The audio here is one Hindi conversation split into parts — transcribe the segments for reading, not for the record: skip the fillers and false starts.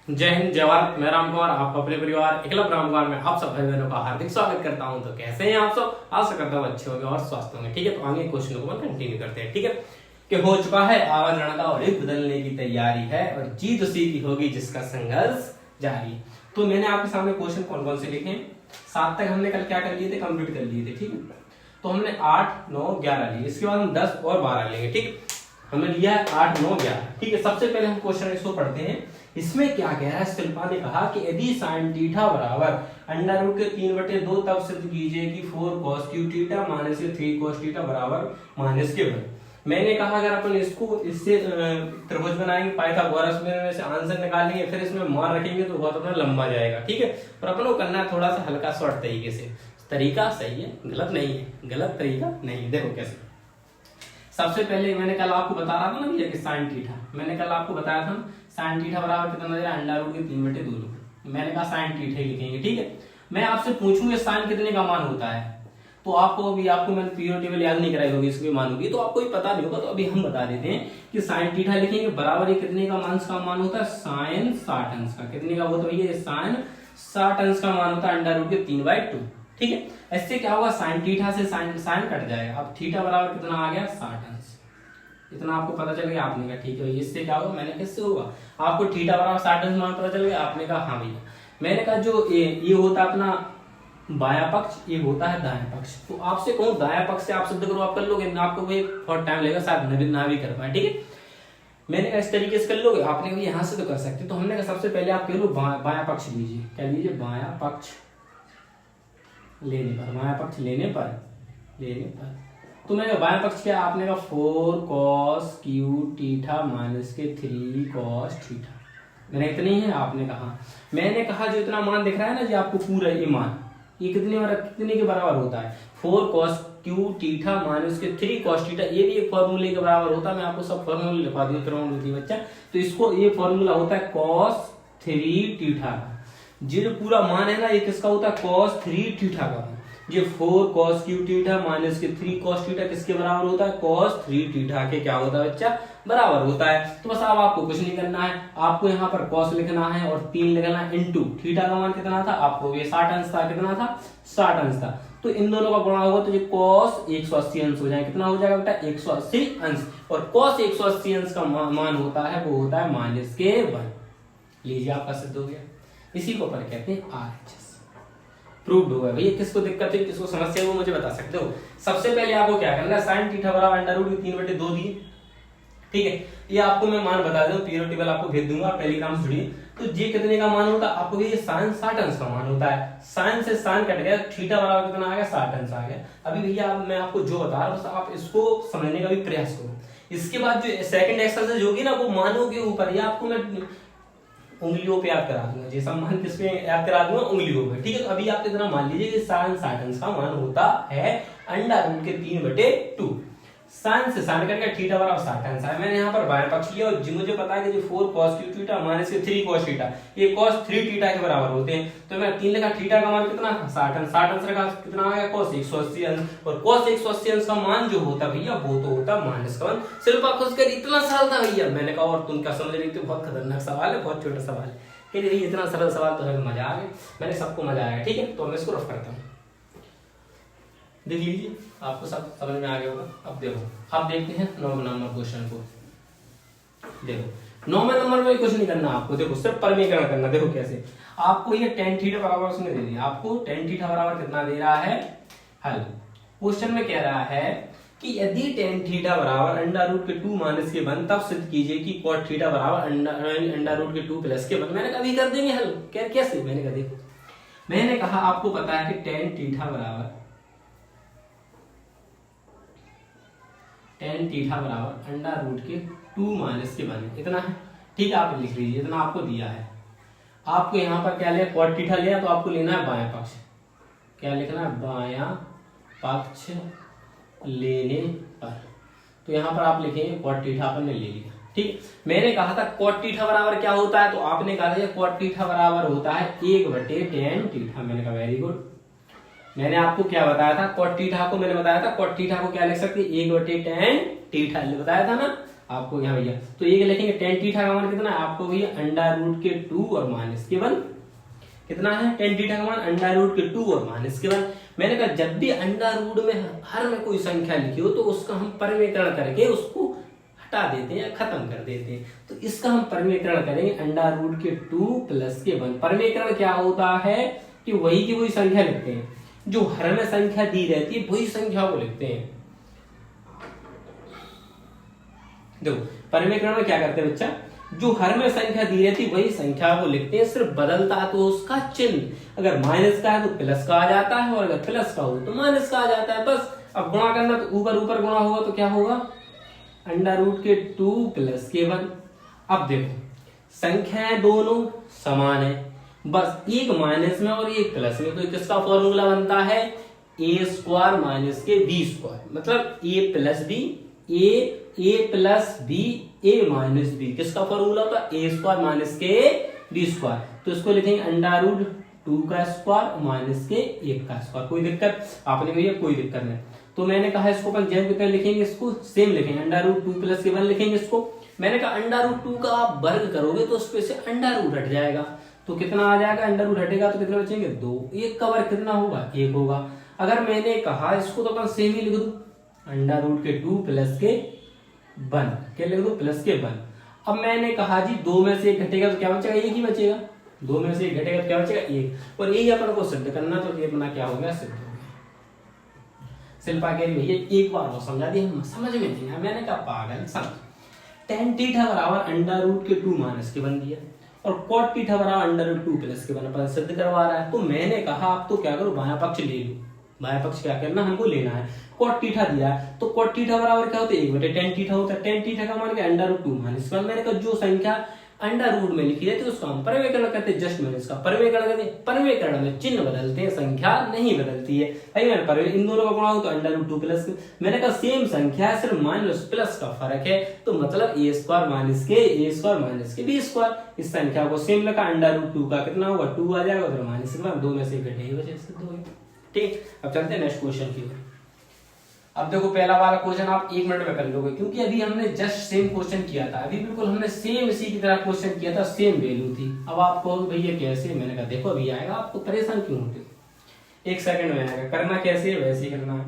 जय हिंद, जय भारत। मैं राम कुमार, आपका अपने परिवार एकलव्य राम कुमार में आप सब भाई बहनों का हार्दिक स्वागत करता हूं। तो कैसे हैं आप सब? आशा करता हूं अच्छे होंगे और स्वस्थ होंगे। ठीक है, तो आगे क्वेश्चन को कंटिन्यू करते हैं। ठीक है, कि हो चुका है आवरण का और युग बदलने की तैयारी है और जीत उसी की होगी जिसका संघर्ष जारी। तो मैंने आपके सामने क्वेश्चन कौन कौन से लिखे हैं? 7 तक हमने कल क्या कर लिए थे? कंप्लीट कर लिए थे। ठीक है, तो हमने 8, 9, 11 लिए। इसके बाद हम 10 और 12 लेंगे। ठीक है, हमने लिया है 8, 9, 11। ठीक है, सबसे पहले हम क्वेश्चन इसको पढ़ते हैं। इसमें क्या कह रहा है? शिल्पा ने कहा कि यदि साइन थीटा बराबर अंडर रूट के 3/2 तब सिद्ध कीजिए कि 4 cos Q theta minus 3 cos theta बराबर -1। मैंने कहा अगर अपन इसको इससे त्रिभुज बनाएंगे, पाइथागोरस में से आंसर निकालेंगे, फिर इसमें मान रखेंगे तो बहुत अपना लंबा जाएगा। ठीक है, पर अपन को करना है थोड़ा सा हल्का शॉर्ट तरीके से। तरीका सही है, गलत नहीं है, गलत तरीका नहीं है। देखो कैसे। सबसे पहले मैंने कल आपको बता रहा था ना भैया कि साइन थीटा, मैंने कल आपको बताया था साइन थीटा बराबर कितना दे रहा है? अंडर रूट के 3/2। मैंने कहा साइन थीटा ही लिखेंगे। ठीक है, मैं आपसे पूछूंगा साइन कितने का मान होता है, तो आपको मैंने पीरियड टेबल याद नहीं कराई होगी, इसकी मान होगी तो आपको भी पता नहीं होगा। तो अभी हम बता देते हैं कि साइन थीटा लिखेंगे बराबर कितने का मान होता है? साइन 60 अंश का। कितने का होता है भैया? साइन 60 अंश का मान होता है अंडर रूट के 3/2। ठीक है, इससे क्या होगा? साइन थीटा से साइन कट जाएगा। अब थीटा बराबर कितना आ गया? 60 अंश। इतना आपको पता चल गया। आपने कहा ठीक है, इससे क्या होगा? मैंने किससे होगा? आपको थीटा बराबर 60 अंश मान पता चल गया। आपने कहा हाँ भैया। मैंने कहा जो ये होता है अपना बाया पक्ष, ये होता है दाया पक्ष। तो आपसे कहूं दाया पक्ष से आप सिद्ध करो, आप कर लोगे? आपको भी बहुत टाइम लगेगा, शायद ना भी कर पाए। ठीक है, मैंने कहा इस तरीके से कर लोगे। आपने कहा यहां से तो कर सकते। तो हमने कहा सबसे पहले आप कह लो बाया पक्ष लीजिए। क्या लीजिए? बाया पक्ष लेने पर, बाया पक्ष लेने पर तो मैंने कहा बाया पक्ष क्या? आपने कहा 4 cos Q theta minus 3 cos theta. मैंने इतनी है? आपने कहा। मैंने कहा जो इतना मान दिख रहा है ना जी आपको, पूरा ये मान ये कितने के बराबर होता है? 4 cos Q theta minus 3 cos theta. ये भी एक फॉर्मूले के बराबर होता है। मैं आपको सब फॉर्मूले लिखवा दूं त्रिकोणमिति बच्चा। तो इसको ये फॉर्मूला होता है cos 3 थीटा का। जो पूरा मान है ना, ये किसका होता है? cos 3 थीटा का। ये 4 cos Q theta minus 3 cos theta किसके बराबर होता है? cos 3 थीटा के क्या होता है बच्चा? बराबर होता है। तो बस अब आपको कुछ नहीं करना है, आपको यहाँ पर cos लिखना है और 3 लिखना है इनटू थीटा का मान कितना था? आपको ये 60 अंश था। कितना था? 60 अंश था। तो इन दोनों का गुणा होगा तो ये cos 180 अंश हो जाएगा। कितना हो जाएगा बेटा? 180 अंश। और cos 180 अंश का मान होता है, वो होता है -1। लीजिए आपका सिद्ध हो गया। इसी को पर कहते हैं RHS। प्रूव्ड हो गया। भैया किसको दिक्कत है, किसको समस्या है, वो मुझे बता सकते हो। सबसे पहले आपको क्या करना है? साइन थीटा बराबर अंडर रूट 3/2 दिए। ठीक है, ये आपको मैं मान बता दूं, पीरियड टेबल आपको भेज दूंगा, टेलीग्राम से जुड़िए। तो ये कितने का मान होता है? आपको ये साइन 60 अंश का मान होता है। साइन से साइन कट गया, थीटा बराबर कितना आ गया? 60 अंश आ गया। अभी भैया मैं आपको जो बता रहा हूं, बस आप इसको समझने का भी प्रयास करो। इसके बाद जो सेकंड एक्सरसाइज होगी ना, वो मानों के ऊपर, ये आपको मैं उंगलियों पे याद करा दूंगा। जैसा मान किस पे याद करा दूंगा? उंगलियों पे। ठीक है, तो अभी आप इतना मान लीजिए कि साइन 60 अंश का मान होता है अंडर रूट के 3/2। साइन से साइन करके थीटा बराबर 60 अंश है। मैंने यहाँ पर बाया पक्ष लिया और मुझे पता है कि जो 4 cos Q theta minus 3 cos theta, ये cos 3 थीटा के बराबर होते हैं। तो मैं 3 लिखा, थीटा का मान कितना? 60 अंश। 60 अंश रखा, कितना आ गया? cos 180 अंश। और cos 180 अंश का मान जो होता भैया, वो तो होता -1। सिर्फ आप खुश कर, इतना सरल था भैया। मैंने कहा और तुम क्या समझ रही थी? बहुत खतरनाक सवाल है, बहुत छोटा सवाल है। इतना सरल सवाल तो हमें मजा आ गया। मैंने सबको मजा आया। ठीक है, तो मैं इसको रफ करता हूँ। देख लीजिए, आपको सब समझ में आ गया होगा। अब देखो, अब देखते हैं 9वें नंबर क्वेश्चन को। देखो 9वें नंबर में कुछ नहीं करना आपको। देखो सिर्फ परिमेयकरण करना। देखो कैसे। आपको ये tan थीटा बराबर उसने दे दिया। आपको tan थीटा बराबर कितना दे रहा है? हल। क्वेश्चन में कह रहा है कि यदि tan थीटा बराबर अंडर रूट के 2 माइनस के 1 तब सिद्ध कीजिए कि cot थीटा बराबर अंडर रूट के 2 प्लस के 1। मैंने कहा अभी कर देंगे हल। कैसे? मैंने कहा देखो, मैंने कहा आपको पता है कि tan थीटा बराबर अंडर रूट के 2 माइनस के 1 इतना है। ठीक है, आप लिख लीजिए, इतना आपको दिया है। आपको यहाँ पर क्या लिया? cot थीटा लिया, तो आपको लेना है बायां पक्ष। क्या लिखना है? बायां पक्ष लेने पर। तो यहाँ पर आप लिखेंगे cot थीटा अपन ने ले लिया। ठीक, मैंने कहा था cot थीटा बराबर क्या होता है? तो आपने कहा था cot थीटा बराबर होता है 1/tan थीटा। मैंने कहा वेरी गुड। मैंने आपको क्या बताया था? cot थीटा को मैंने बताया था, cot थीटा को क्या लिख सकते? 1/tan थीटा बताया था ना। आपको यहाँ भैया तो ये लिखेंगे टेन थीटा का मान कितना है आपको भैया अंडर रूट के 2 और माइनस के 1 कितना है टेन थीटा का मान अंडर रूट के 2 और माइनस के 1। मैंने कहा जब भी अंडर रूट में हर में कोई संख्या लिखी हो तो उसका हम परिमेयकरण करके उसको हटा देते हैं या खत्म कर देते हैं। तो इसका हम परिमेयकरण करेंगे अंडर रूट के 2 प्लस के 1। परिमेयकरण क्या होता है कि वही की वही संख्या लिखते हैं, जो हर में संख्या दी रहती है वही संख्या को लिखते हैं। देखो परिमेयकरण में क्या करते हैं बच्चा, जो हर में संख्या दी रहती है वही संख्या को लिखते हैं, सिर्फ बदलता तो उसका चिन्ह। अगर माइनस का है तो प्लस का आ जाता है और अगर प्लस का हो तो माइनस का आ जाता है, बस। अब गुणा करना तो ऊपर ऊपर गुणा होगा तो क्या होगा अंडर रूट के 2 प्लस के 1। अब देखो संख्याएं दोनों समान है, बस एक माइनस में और एक प्लस में, तो किसका फॉर्मूला बनता है ए स्क्वायर माइनस के बी स्क्वायर, मतलब ए प्लस बी ए प्लस बी ए माइनस बी, किसका फॉर्मूला होता है ए स्क्वायर माइनस के बी स्क्वायर। तो इसको लिखेंगे अंडर रूट 2 का स्क्वायर माइनस के 1 का स्क्वायर। कोई दिक्कत आपने भैया कोई दिक्कत नहीं। तो मैंने कहा इसको अपन जैसे कितना लिखेंगे, इसको सेम लिखेंगे अंडर रूट 2 प्लस के 1 लिखेंगे इसको। मैंने कहा अंडर रूट 2 का आप वर्ग करोगे तो उस पे से अंडर रूट हट जाएगा, तो कितना आ जाएगा अंडर रूट हटेगा तो कितने बचेंगे 2। 1 का वर्ग कितना होगा 1 होगा। अगर मैंने कहा इसको तो अपन सेम ही लिख दो अंडर रूट के 2 प्लस के 1, क्या लिख दो प्लस के 1। अब मैंने कहा जी 2 में से 1 घटेगा तो क्या बचेगा 1 ही बचेगा, 2 में से 1 घटेगा तो क्या बचेगा 1, और यही अपन को सिद्ध करना, तो ये अपना क्या हो गया सिद्ध हो गया। शिल्पा कह रही भैया एक बार और समझा दी, हम समझ में नहीं आया। मैंने कहा पागल समझ, टेन थीटा बराबर अंडर रूट के 2 माइनस के 1 दिया और कॉट थीटा बराबर अंडर रूट 2 प्लस के 1 अपन सिद्ध करवा रहा है। तो मैंने कहा आप तो क्या करो बायां पक्ष ले लो, बायां पक्ष क्या करना हमको लेना है। कॉट थीटा दिया है तो कॉट थीटा बराबर क्या होता है 1 बटे टेन थीटा होता है। टेन थीटा का मान क्या अंडर रूट 2 माइनस 1। मैंने कहा जो संख्या अंडर रूट में लिखी रहती है उसको हम परिमेयकरण कहते हैं, जस्ट मैंने इसका परिमेयकरण कहते हैं। परिमेयकरण में चिन्ह बदलते हैं, संख्या नहीं बदलती है। मैंने इन दोनों का गुणा हो तो अंडर रूट 2 प्लस, मैंने कहा सेम संख्या है सिर्फ माइनस प्लस का फर्क है, तो मतलब ए स्क्वायर माइनस के बी स्क्वायर। इस संख्या को सेम लिखा, अंडर रूट 2 का कितना होगा 2 आ जाएगा उधर माइनस के 2 में से घटेगा। ठीक, अब चलते हैं नेक्स्ट क्वेश्चन की ओर। अब देखो पहला वाला क्वेश्चन आप 1 मिनट में कर लोगे, क्योंकि अभी हमने जस्ट सेम क्वेश्चन किया था, अभी बिल्कुल हमने सेम इसी की तरह क्वेश्चन किया था, सेम वैल्यू थी। अब आप कहोगे भैया कैसे, मैंने कहा देखो अभी आएगा, आपको परेशान क्यों होते हो, 1 सेकंड में आएगा। करना कैसे है वैसे ही करना है,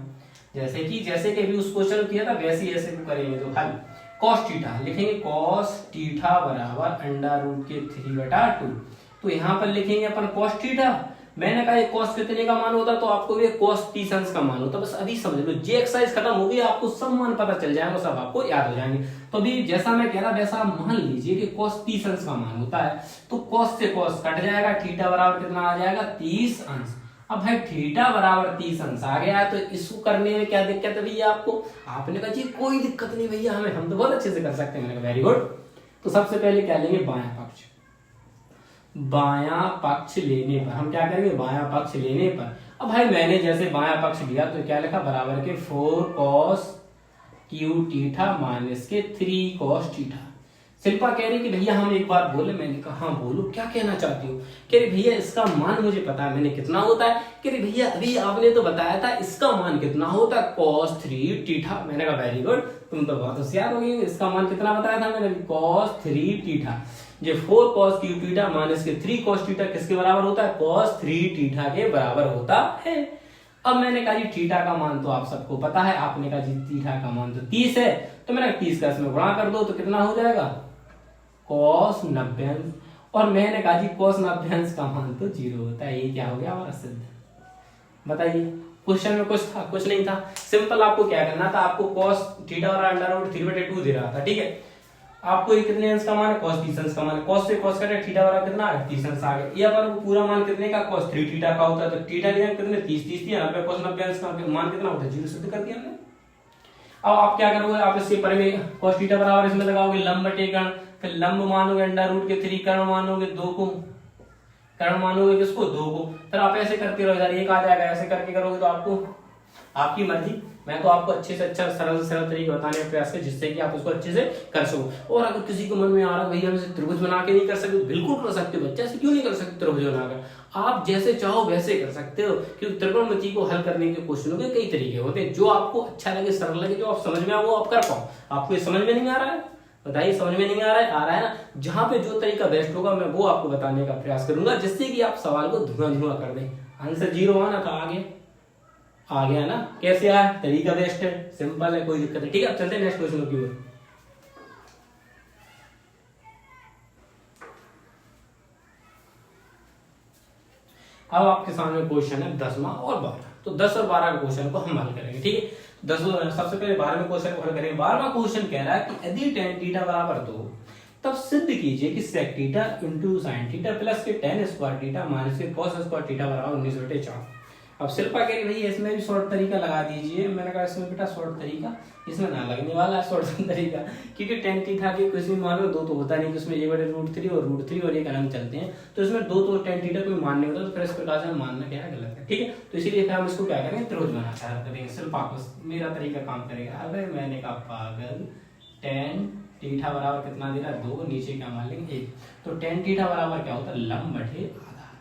जैसे कि अभी उस क्वेश्चन किया था वैसे ही ऐसे करेंगे। तो हल कॉस थीटा लिखेंगे, कॉस थीटा बराबर अंडर रूट के 3/2। तो यहाँ पर लिखेंगे अपन कॉस थीटा। मैंने कहा कॉस कितने का मान होता तो आपको भी कॉस 30 अंश का मान होता, बस अभी समझ लो। जे एक्सरसाइज खत्म हो गई, आपको सब मान पता चल जाएगा, सब आपको याद हो जाएंगे। तो अभी जैसा मैं कह रहा वैसा मान लीजिए कि कॉस 30 अंश का मान होता है, तो कॉस से कॉस कट जाएगा, थीटा बराबर कितना आ जाएगा 30 अंश। अब भाई थीटा बराबर 30 अंश आ गया है, तो इसको करने में क्या दिक्कत है भैया आपको। आपने कहा जी कोई दिक्कत नहीं भैया, हम तो बहुत अच्छे से कर सकते हैं। मैंने कहा वेरी गुड। तो सबसे पहले क्या लेंगे बायां पक्ष, बायां पक्ष लेने पर हम क्या करेंगे, बायां पक्ष लेने पर। अब भाई मैंने जैसे बायां पक्ष लिया तो क्या लिखा बराबर के 4 cos क्यू थीटा माइनस के 3 cos थीटा। शिल्पा कह रही कि भैया हम एक बार बोले, मैंने कहा हाँ बोलो क्या कहना चाहती हो। कह रही भैया इसका मान मुझे पता है, मैंने कितना होता है। कह रही भैया अभी आपने तो बताया था इसका मान कितना होता है cos 3 थीटा। मैंने कहा वेरी गुड, तुम तो बहुत होशियार हो गई। इसका मान कितना बताया था मैंने, cos 3 थीटा। जो 4 cos क्यू थीटा माइनस के 3 cos थीटा किसके बराबर होता है, cos 3 थीटा के बराबर होता है। अब मैंने कहा जी थीटा का मान तो आप सबको पता है, आपने कहा जी थीटा का मान तो 30 है, तो मैंने 30 का इसमें गुणा कर दो तो कितना हो जाएगा cos 90 अंश। और मैंने कहा जी cos 90 अंश का मान तो 0 होता है। ये क्या हो गया हमारा सिद्ध। बताइए क्वेश्चन में कुछ था, कुछ नहीं था। सिंपल आपको क्या करना था, आपको cos थीटा और अंडर रूट 3/2 दे रहा था, ठीक है। आपको ये कितने अंश का मान है, cos 30 अंश का मान है। cos से cos कटे थीटा बराबर कितना है 30 अंश आ गया। ये अपन को पूरा मान कितने का cos 3 थीटा का होता है, तो थीटा लिया कितने 30 दिया, यहाँ पे cos 90 अंश का मान कितना होता है 0 सिद्ध कर दिया हमने। अब आप क्या करोगे, आप इसके पर में cos थीटा बराबर इसमें लगाओगे लंब बटे कर्ण, फिर लंब मानोगे अंडर रूट के 3, कर्ण मानोगे 2 को, कर्ण मानोगे किसको 2 को। फिर आप ऐसे करते रहो, इधर 1 आ जाएगा, ऐसे करके करोगे तो आपको आपकी मर्जी। मैं तो आपको अच्छे से अच्छा सरल से सरल तरीके बताने का प्रयास कर जिससे कि आप उसको अच्छे से कर सको। और अगर किसी को मन में आ रहा है भैया हम इसे त्रिभुज बना के नहीं कर सकते, बिल्कुल कर सकते हो बच्चा, ऐसे क्यों नहीं कर सकते त्रिभुज बनाकर, आप जैसे चाहो वैसे कर सकते हो। क्योंकि त्रिकोणमिति को हल करने के क्वेश्चनों के कई तरीके होते हैं, जो आपको अच्छा लगे, सरल लगे, जो आप समझ में आए वो आप कर पाओ। आपको ये समझ में नहीं आ रहा है, बताइए समझ में नहीं आ रहा है ना। जहां पे जो तरीका बेस्ट होगा मैं वो आपको बताने का प्रयास करूंगा, जिससे कि आप सवाल को धुआं धुआं कर दें। आंसर 0 आना था, आ गया ना। कैसे आया, तरीका बेस्ट है, सिंपल है, कोई दिक्कत नहीं। ठीक है, अब चलते हैं नेक्स्ट क्वेश्चन की ओर। अब आपके सामने क्वेश्चन है 10वां और 12। तो 10 और 12 के क्वेश्चन को हम हल करेंगे। ठीक है, 10 सबसे पहले 12वें क्वेश्चन को हल करेंगे। 12वां क्वेश्चन कह रहा है कि यदि tan थीटा बराबर 2 तब सिद्ध कीजिए कि sec theta into sine theta plus के tan स्क्वायर थीटा माइनस के cos स्क्वायर थीटा बराबर 19/4। अब शिल्पा कह रही भाई इसमें भी शॉर्ट तरीका लगा दीजिए। मैंने कहा इसमें बेटा शॉर्ट तरीका इसमें ना लगने वाला है शॉर्ट तरीका, क्योंकि tan थीटा के कुछ भी मान लो 2 तो होता नहीं, उसमें a/√3 और √3 और एक अलग चलते हैं, तो इसमें 2 तो tan थीटा कोई मान नहीं होता, तो फिर इस प्रकार से मानना क्या है, गलत है। ठीक है, तो इसीलिए फिर हम इसको क्या करेंगे, त्रिभुज बनाना करेंगे। शिल्पा को मेरा तरीका काम करेगा। अबे मैंने कहा पागल, tan थीटा बराबर कितना दे रहा है 2, नीचे क्या मान लेंगे 1। तो tan थीटा बराबर क्या होता है, लंब बटे आधार।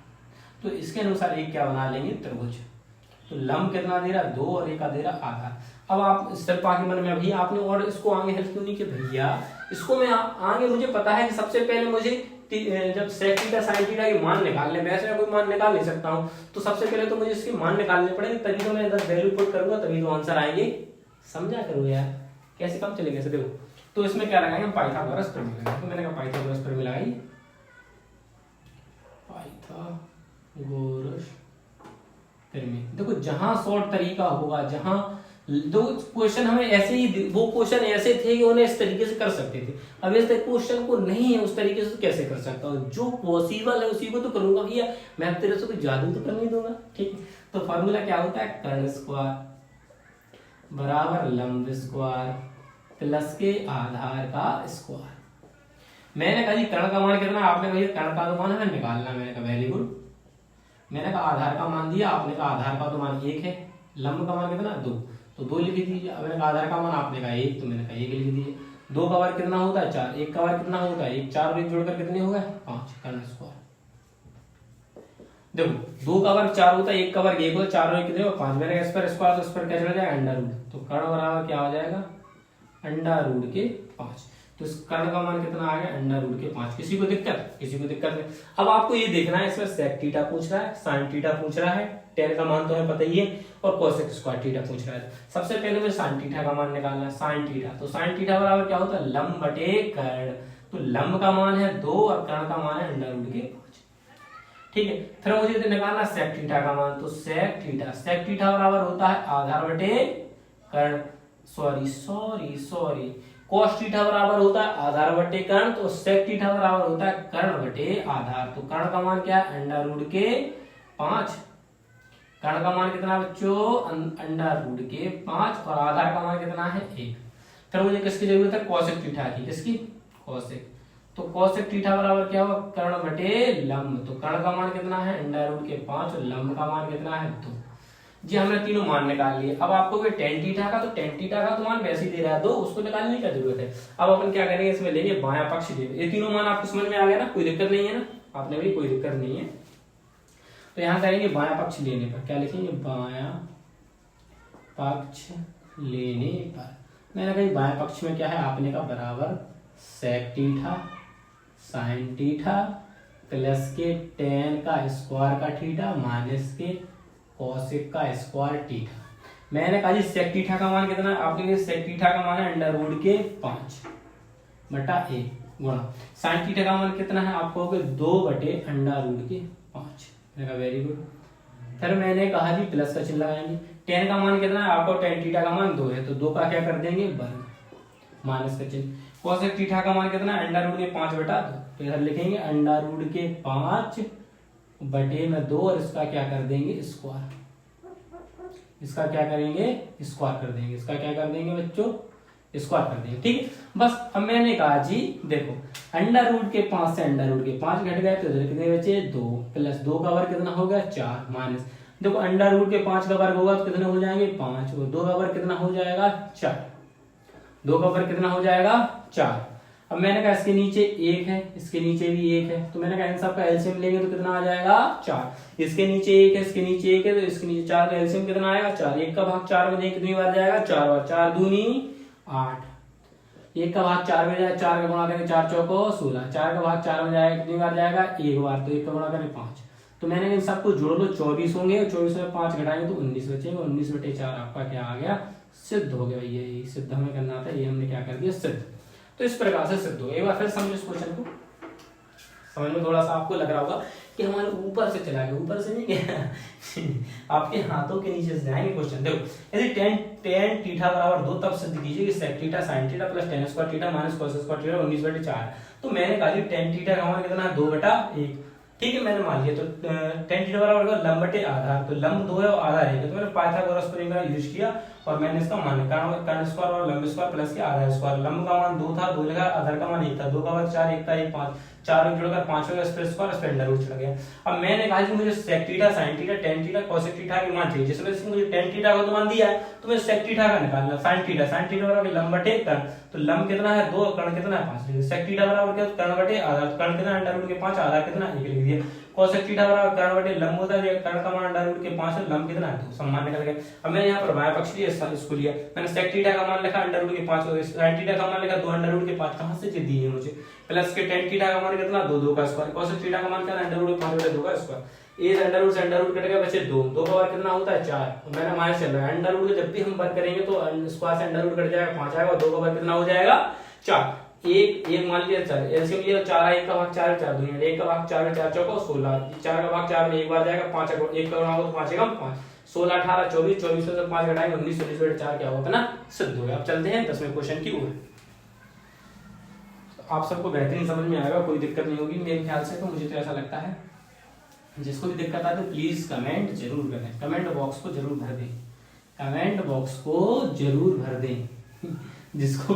तो इसके अनुसार एक क्या बना लेंगे, त्रिभुज। तो लंब कितना दे रहा है 2 और एक का दे रहा आधार। अब आप शिल्पा के मन में भैया आपने और इसको आगे हेल्प क्यों नहीं की, भैया इसको मैं आगे मुझे पता है कि सबसे पहले मुझे जब sec थीटा sin थीटा के मान निकालने, वैसे कोई मान निकाल नहीं सकता हूं, तो सबसे पहले तो मुझे इसके मान निकालने पड़ेंगे, तभी तो मैं इधर वैल्यू पुट करूंगा, तभी तो आंसर आएंगे। समझा करो यार कैसे काम चलेगा। ऐसे देखो, तो इसमें क्या लगाएंगे, पाइथागोरस प्रमेय लगाएंगे। तो मैंने कहा पाइथागोरस प्रमेय लगाई, पाइथागोरस प्रमेय। देखो जहां शॉर्ट तरीका होगा, जहां दो क्वेश्चन हमें ऐसे ही, वो क्वेश्चन ऐसे थे कि उन्हें इस तरीके से कर सकते थे। अब इस क्वेश्चन को नहीं है उस तरीके से तो कैसे कर सकता हूँ, जो पॉसिबल है उसी को तो करूंगा भैया, मैं तेरे से कोई जादू तो कर नहीं दूंगा। ठीक है, तो फॉर्मूला क्या होता है, कर्ण स्क्वायर बराबर लंब स्क्वायर प्लस के आधार का स्क्वायर। मैंने कहा जी कर्ण का मान कितना, आपने कहा कर्ण का मान हमें निकालना, मैंने कहा वेरी गुड। मैंने कहा आधार का मान दिया, आपने कहा आधार का तो मान 1 है, लंब का मान कितना 2, तो 2 लिख दीजिए। अब मैंने कहा आधार का मान आपने कहा 1, तो मैंने कहा 1 लिख दीजिए। 2 का वर्ग कितना होता है 4, 1 का वर्ग कितना होता है 1, 4 और 1 जोड़कर कितने हो गए 5, कर्ण स्क्वायर। देखो 2 का वर्ग 4 होता है, 1 का वर्ग 1 होता है, 4 और 1 कितने हो 5। मैंने इस पर स्क्वायर तो इस पर क्या चला जाएगा अंडर रूट, तो कर्ण बराबर क्या हो जाएगा अंडर रूट के 5। तो इस कर्ण का मान कितना आ गया अंडर रूट के 5। किसी को दिक्कत, किसी को दिक्कत नहीं। अब आपको ये देखना है, इसमें sec थीटा पूछ रहा है, sin थीटा पूछ रहा है, tan का मान तो हमें पता ही है, और cosec स्क्वायर थीटा पूछ रहा है। सबसे पहले मुझे sin थीटा का मान निकालना है, sin थीटा। तो sin थीटा बराबर क्या होता है लंब बटे कर्ण। तो लंब का मान है 2 और कर्ण का मान है अंडर रूट के 5। ठीक है, फिर मुझे निकालना sec थीटा का मान। तो sec थीटा बराबर होता है आधार बटे कर्ण, सॉरी cos थीटा बराबर होता है आधार बटे कर्ण, तो sec थीटा बराबर होता है कर्ण बटे आधार। तो कर्ण का मान क्या है अंडर रूट के 5। कर्ण का मान कितना बच्चों अंडर रूट के 5, और आधार का मान कितना है 1। फिर मुझे किसकी जरूरत है cosec थीटा की, किसकी cosec। तो cosec थीटा बराबर क्या होगा कर्ण बटे लंब। तो कर्ण का मान कितना है अंडर रूट के 5 और लंब का मान कितना है 2। जी हमने तीनों मान निकाल लिए। अब आपको tan थीटा का, तो tan थीटा का तो मान वैसे ही दे रहा है 2, उसको निकालने की क्या जरूरत है। अब अपन क्या करेंगे, इसमें लेंगे बायां पक्ष लेंगे। ये तीनों मान आपको समझ में आ गया ना, कोई दिक्कत नहीं है ना, आपने भी कोई दिक्कत नहीं है। तो यहाँ करेंगे बायां पक्ष लेने पर, क्या लिखेंगे बायां पक्ष लेने पर। मैंने कहा बायां पक्ष में क्या है, आपने कहा बराबर sec theta sin theta plus के tan का स्क्वायर का थीटा माइनस के cosec का स्क्वायर थीटा। मैंने कहा जी sec थीटा का मान कितना है, आपने sec थीटा का मान है अंडर रूट के 5 बटा 1 गुणा sin थीटा का मान कितना है आपको 2 बटे अंडर रूट के 5। मैंने कहा वेरी गुड। फिर मैंने कहा जी प्लस का चिन्ह लगाएंगे। tan का मान कितना है आपको, tan थीटा का मान 2 है, तो 2 का क्या कर देंगे वर्ग, माइनस का चिन्ह। cosec थीटा का मान कितना है अंडर रूट के 5 बटा 2, तो इधर लिखेंगे अंडर रूट के 5 बटे में 2, और इसका क्या कर देंगे स्क्वायर। इसका क्या करेंगे स्क्वायर कर देंगे, इसका क्या कर देंगे बच्चों स्क्वायर कर देंगे। ठीक है, बस अब मैंने कहा जी देखो अंडर रूट के 5 से अंडर रूट के 5 घट गए, तो इधर कितने बचे 2, प्लस 2 का वर्ग कितना हो गया 4, माइनस देखो अंडर रूट के 5 का वर्ग होगा तो कितने हो जाएंगे 5, और 2 का वर्ग कितना हो जाएगा 4, 2 का वर्ग कितना हो जाएगा 4। अब मैंने कहा इसके नीचे 1 है, इसके नीचे भी 1 है, तो मैंने कहा इन सब का एलसीएम लेंगे तो कितना आ जाएगा 4। इसके नीचे 1 है, इसके नीचे 1 है, तो इसके नीचे 4 का एलसीएम कितना आएगा 4। 1 का भाग 4 में कितनी बार जाएगा 4 बार, 4 दूनी 8। 1 का भाग 4 में जाएगा, 4 का गुणा करेंगे 4 चौको 16, 4 का भाग 4 में जाएगा कितनी बार जाएगा 1 बार, तो 1 का गुणा करेंगे 5। तो मैंने इन सबको जोड़ लो 24 होंगे, 24 में 5 घटाएंगे तो 19 बचेंगे, 19/4 आपका क्या आ गया सिद्ध हो गया भैया। ये सिद्ध हमें करना था, ये हमने क्या कर दिया सिद्ध। तो इस प्रकार से सिद्ध हो। एक बार फिर समझो इस क्वेश्चन को, समझ में थोड़ा सा आपको लग रहा होगा कि हमारे ऊपर से चला गया, ऊपर से नहीं गया आपके हाथों के नीचे से जाएंगे क्वेश्चन। देखो यदि tan थीटा बराबर 2 तब सिद्ध कीजिए कि sec theta sin theta plus tan square theta minus cos square theta 19/4। तो मैंने कहा जी tan थीटा का मान कितना है 2/1, ठीक है मैंने मान लिया। तो tan थीटा बराबर होगा लंब बटे आधार, तो लंब 2 है और आधार 1 है, तो मैंने पाइथागोरस थ्योरम का यूज किया और मैंने इसका मान निकाला, कर्ण स्क्वायर और लंब स्क्वायर प्लस के आधार स्क्वायर। लंब का मान 2 था, 2 लिखा, आधार का मान 1 था, 2 का वर्ग 4, 1 था 1 5, 4 में जुड़कर 5 हो गया, स्क्वायर स्प्लेंडर रूट चला गया। अब मैंने कहा कि मुझे sec theta sin theta tan theta cos theta के मान चाहिए, जिसमें से मुझे tan थीटा का तो मान दिया है, तो मुझे sec थीटा का निकालना। sin थीटा बराबर लंब बटे कर्ण, तो लंब कितना है 2, कर्ण कितना है 5, sec थीटा बराबर क्या कर्ण बटे आधार, कर्ण कितना अंडर रूट के 5, आधार कितना 1 लिख दिया। cos थीटा बराबर कर्ण बटे लंब होता है, कर्ण का मान अंडर रूट के 5 है, लंब कितना है 2, सम्मान निकल गया। अब मैंने यहाँ पर बाएं पक्ष लिया, इसको लिया, मैंने sec थीटा का मान लिखा अंडर रूट के 5 और sin थीटा का मान लिखा 2 अंडर रूट के 5, कहां से दी है मुझे, प्लस के tan थीटा का मान कितना 2 का स्क्वायर, cos थीटा का मान क्या अंडर रूट 5/2 का स्क्वायर, ए अंडर रूट से अंडर रूट कट गया बचे 2, 2 का वर्ग कितना होता है 4, मैंने माइनस चल रहा है अंडर रूट जब भी हम वर्ग करेंगे तो स्क्वायर से अंडर रूट कट जाएगा 5 आएगा, और 2 का वर्ग कितना हो जाएगा 4, एक मान लिया 4, एलसीएम लिया 4, 1 का भाग 4 4 दूनी 1 का भाग 4 में 4 चौको 16, 4 का भाग 4 में 1 बार जाएगा, 5 1 का गुणा होगा तो 5 एकम 5, 16 18 24, 24 से 5 घटाएंगे 19, 19/4 क्या होगा ना सिद्ध हो गया। अब चलते हैं 10वें क्वेश्चन की ओर। आप सबको बेहतरीन समझ में आएगा, कोई दिक्कत नहीं होगी मेरे ख्याल से, तो मुझे तो ऐसा लगता है। जिसको भी दिक्कत आए तो प्लीज कमेंट जरूर करें, कमेंट बॉक्स को जरूर भर दें, कमेंट बॉक्स को जरूर भर दें जिसको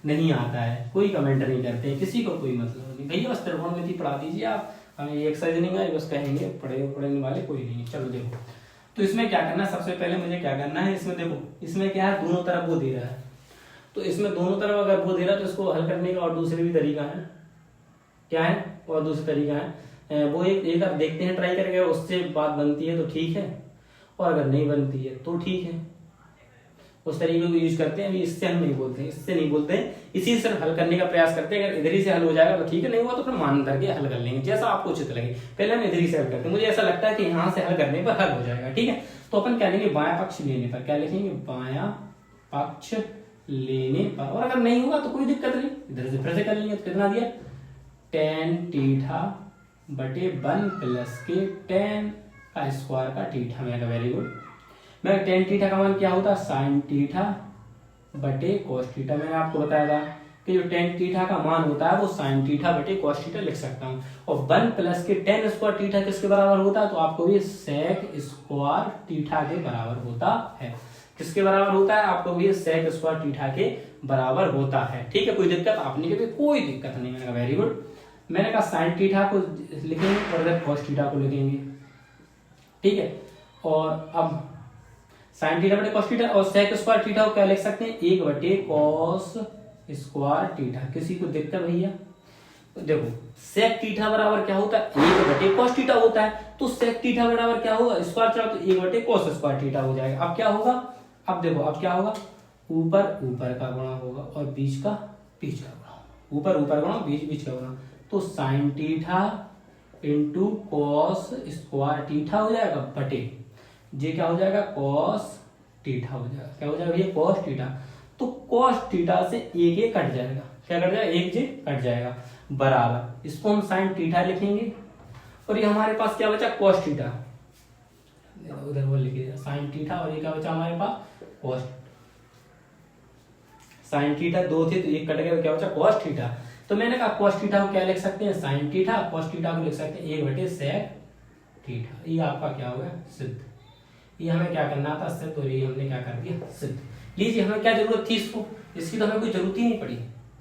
नहीं आता है कोई कमेंट नहीं करते, किसी को कोई मतलब नहीं, भैया बस त्रिकोणमिति पढ़ा दीजिए आप, हमें ये एक्सरसाइज नहीं आई बस कहेंगे, पढ़ने वाले कोई नहीं। चलो देखो, तो इसमें क्या करना है, सबसे पहले मुझे क्या करना है, इसमें देखो इसमें क्या है दोनों तरफ वो दे रहा है, तो इसमें दोनों तरफ अगर वो दे रहा है तो इसको हल करने का और दूसरे भी तरीका है, क्या है और दूसरे तरीका है, वो एक आप देखते हैं ट्राई करके, उससे बात बनती है तो ठीक है, और अगर नहीं बनती है तो ठीक है, उस तरीके को यूज करते हैं। अभी इससे हम नहीं बोलते, इससे नहीं बोलते, इसी से हल करने का प्रयास करते हैं। अगर इधर ही से हल हो जाएगा तो ठीक है, नहीं हुआ तो फिर मान करके हल कर लेंगे जैसा आपको उचित लगे। पहले हम इधर ही से हल करते हैं, मुझे ऐसा लगता है कि यहाँ से हल करने पर हल हो जाएगा, ठीक है। तो अपन क्या लेंगे, बायां पक्ष लेने पर क्या लिखेंगे, बायां पक्ष लेने पर, और अगर नहीं हुआ तो कोई दिक्कत नहीं, इधर से फिर से कर लेंगे। तो कितना दिया, tan थीटा बटे 1 प्लस के tan का स्क्वायर का थीटा, मैंने वेरी गुड। मैं tan थीटा का मान क्या होता है, sin थीटा बटे cos थीटा। मैंने आपको बताया था कि जो tan थीटा का मान होता है वो sin थीटा बटे cos थीटा लिख सकता हूँ, और 1 प्लस के tan स्क्वायर थीटा किसके बराबर होता है, तो आपको ये sec स्क्वायर थीटा के बराबर होता है। किसके बराबर होता है, आपको भी sec स्क्वायर थीटा के बराबर होता है, ठीक है। कोई दिक्कत आपने कभी, कोई दिक्कत नहीं। मैंने कहा वेरी गुड। मैंने कहा sin थीटा को लिखेंगे और इधर cos थीटा को लिखेंगे, ठीक है। और अब sin थीटा बटे cos थीटा और sec स्क्वायर थीटा को क्या लिख सकते हैं, 1 बटे cos स्क्वायर थीटा। किसी को दिक्कत भैया, तो देखो sec थीटा बराबर क्या होता है, 1 बटे cos थीटा होता है, तो sec थीटा बराबर क्या होगा, स्क्वायर थीटा, तो 1 बटे cos स्क्वायर थीटा हो जाएगा। अब क्या होगा, अब देखो अब क्या होगा, ऊपर ऊपर का गुणा होगा और बीच का गुणा, ऊपर ऊपर गुणा बीच का गुणा, तो sin theta into cos square theta हो जाएगा बटे ये क्या हो जाएगा, cos थीटा हो जाएगा। क्या हो जाएगा भैया, cos थीटा। तो cos थीटा से एक कट जाएगा, क्या कट जाएगा, एक जे कट जाएगा, बराबर इसको हम sin थीटा लिखेंगे, और ये हमारे पास क्या बचा, cos थीटा, उधर वो लिख दिया sin थीटा, और ये क्या बचा हमारे पास cos। sin थीटा 2 थे तो एक कट गया, तो क्या बचा cos थीटा। तो मैंने कहा cos थीटा को क्या लिख सकते हैं, sin थीटा, cos थीटा को लिख सकते हैं 1 बटे sec थीटा। ये आपका क्या हो गया, सिद्ध। ये हमें क्या करना था, सिद्ध, और ये हमने क्या कर दिया, सिद्ध। लीजिए हमें क्या जरूरत थी इसको, इसकी तो हमें कोई जरूरत ही नहीं पड़ी,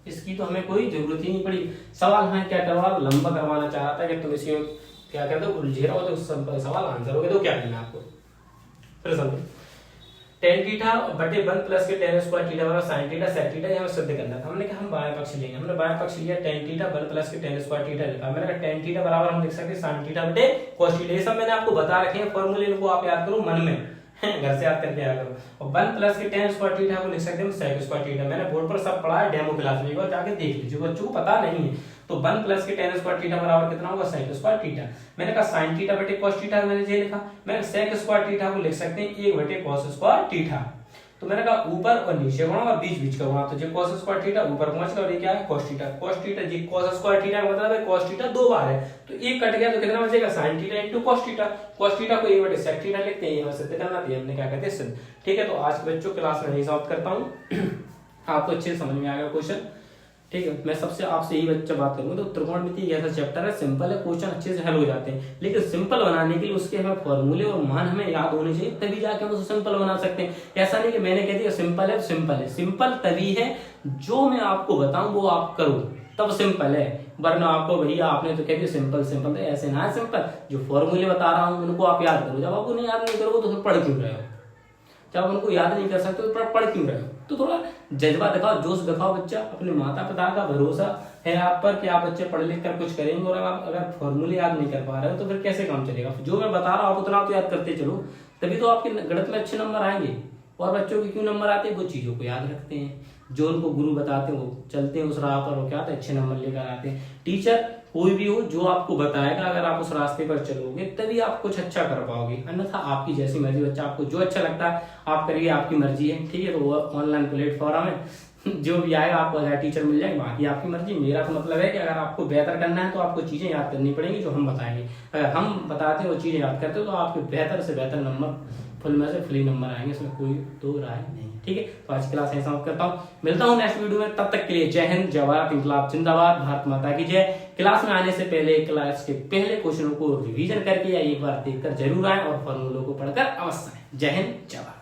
इसकी तो हमें कोई जरूरत ही नहीं पड़ी। सवाल हमें क्या करवा, लंबा करवाना चाह रहा था कि तुम इसी में क्या कर दो, उलझे रहो तो सवाल आंसर हो गया, तो क्या करना है आपको, फिर समझो, टेन थीटा बटे 1 प्लस के टेन स्क्वायर थीटा बराबर साइन थीटा सेक थीटा, हमें सिद्ध करना था। हमने कहा हम बाएं पक्ष लेंगे, हमने बाएं पक्ष लिया, टेन थीटा 1 प्लस के टेन स्क्वायर थीटा लिखा। मैंने कहा टेन थीटा बराबर हम लिख सकते हैं साइन थीटा बटे cos थीटा। ये सब मैंने आपको बता रखे हैं फॉर्मूले, इनको आप याद करो मन में, घर से याद करके आया करो। और 1 प्लस के टेन स्क्वायर थीटा को लिख सकते हैं सेक स्क्वायर थीटा। मैंने बोर्ड पर सब पढ़ा है डेमो क्लास में, एक बार जाके देख लीजिए, बच्चों को पता नहीं है तो 1 प्लस के टेन स्क्वायर थीटा बराबर कितना होगा सेक स्क्वायर थीटा। मैंने कहा साइन थीटा बटे cos थीटा मैंने ये लिखा, मैंने सेक स्क्वायर थीटा को लिख सकते हैं 1 बटे cos स्क्वायर थीटा। तो मैंने कहा ऊपर और नीचे गुणा और बीच बीच का गुणा, तो ये cos स्क्वायर थीटा ऊपर पहुंच गया और ये क्या है cos थीटा। cos थीटा ये cos स्क्वायर थीटा का मतलब है cos थीटा 2 बार है, तो एक कट गया तो कितना बचेगा sin theta into cos theta. cos theta को 1 बटे sec थीटा लिखते हैं, ये सिद्ध करना था, हमने क्या कहते हैं सिद्ध। ठीक है, तो आज के बच्चों क्लास में यही समाप्त करता हूं। आपको अच्छे से समझ में आ गया क्वेश्चन। ठीक है, मैं सबसे आपसे यही बच्चा बात करूंगा, तो त्रिकोणमिति ऐसा चैप्टर है, सिंपल है, क्वेश्चन अच्छे से हल हो जाते हैं, लेकिन सिंपल बनाने के लिए उसके हमें फॉर्मूले और मान हमें याद होने चाहिए, तभी जाके हम उसे सिंपल बना सकते हैं। ऐसा नहीं कि मैंने कह दिया सिंपल है तो सिंपल है, सिंपल तभी है जो मैं आपको बताऊं वो आप करो तब सिंपल है, वरना आपको भैया आपने तो कह दिया सिंपल सिंपल, तो ऐसे ना है सिंपल। जो फॉर्मूले बता रहा हूँ उनको आप याद करो, जब आप उन्हें याद नहीं करोगे तो फिर पढ़ क्यों रहे हो, जब उनको याद नहीं कर सकते तो पढ़ क्यों रहे हो। तो थोड़ा जज्बा दिखाओ, जोश दिखाओ, बच्चा अपने माता पिता का भरोसा है आप पर कि आप बच्चे पढ़ लिख कर कुछ करेंगे, और अगर फॉर्मूले याद नहीं कर पा रहे हो तो फिर कैसे काम चलेगा। जो मैं बता रहा हूँ आप उतना तो याद करते चलो, तभी तो आपके गणित में अच्छे नंबर आएंगे। और बच्चों के क्यों नंबर आते हैं, वो चीजों को याद रखते हैं, जो उनको गुरु बताते हैं वो चलते हैं उस राह पर, वो क्या होता है अच्छे नंबर लेकर आते हैं। टीचर कोई भी हो जो आपको बताएगा, अगर आप उस रास्ते पर चलोगे तभी आप कुछ अच्छा कर पाओगे, अन्यथा आपकी जैसी मर्जी, बच्चा आपको जो अच्छा लगता है आप करिए, आपकी मर्जी है। ठीक है, तो वो ऑनलाइन प्लेटफॉर्म है, जो भी आएगा आपको टीचर मिल जाएगा, बाकी आपकी मर्जी। मेरा तो मतलब है कि अगर आपको बेहतर करना है तो आपको चीजें याद करनी पड़ेंगी जो हम बताएंगे, अगर हम बताते हैं वो चीजें याद करते हो तो आपके बेहतर से बेहतर नंबर, फुल में से फुली नंबर आएंगे, इसमें कोई दो राय नहीं। ठीक है, तो आज की क्लास यहीं समाप्त करता हूँ, मिलता हूँ नेक्स्ट वीडियो में, तब तक के लिए जय हिंद, जय भारत, इंकलाब जिंदाबाद, भारत माता की जय। क्लास में आने से पहले क्लास के पहले क्वेश्चनों को रिवीजन करके या एक बार देखकर जरूर आए और फॉर्मूलों को पढ़कर अवश्य आए। जय हिंद, जय भारत।